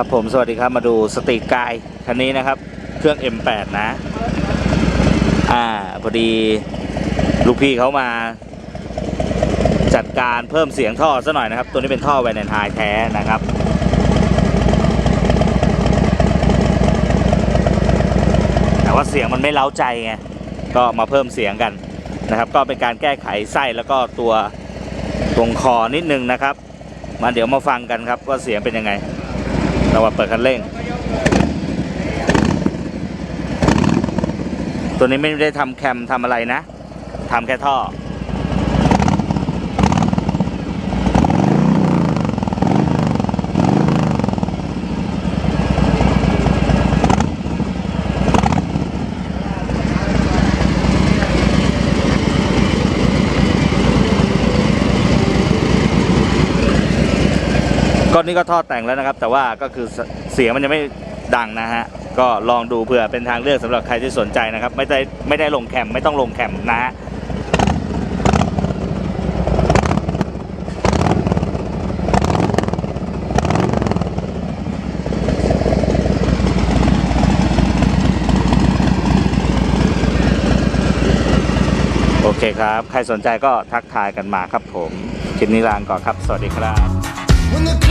ครับผมสวัสดีครับมาดูสตรีทกายคันนี้นะครับเครื่อง M8 นะพอดีลูกพี่เขามาจัดการเพิ่มเสียงท่อซะหน่อยนะครับตัวนี้เป็นท่อแวนไฮแท้นะครับแต่ว่าเสียงมันไม่เล้าใจไงก็มาเพิ่มเสียงกันนะครับก็เป็นการแก้ไขไส้แล้วก็ตัวตรงคอนิดนึงนะครับมาเดี๋ยวมาฟังกันครับว่าเสียงเป็นยังไงเรามาเปิดคันเร่งตัวนี้ไม่ได้ทำแคมทำอะไรนะทำแค่ท่อก้อนนี้ก็ท่อแต่งแล้วนะครับแต่ว่าก็คือเสียงมันยังไม่ดังนะฮะก็ลองดูเผื่อเป็นทางเลือกสำหรับใครที่สนใจนะครับไม่ได้ลงแคมไม่ต้องลงแคมนะฮะโอเคครับใครสนใจก็ทักทายกันมาครับผมคลิปนี้ลาก่อนครับสวัสดีครับ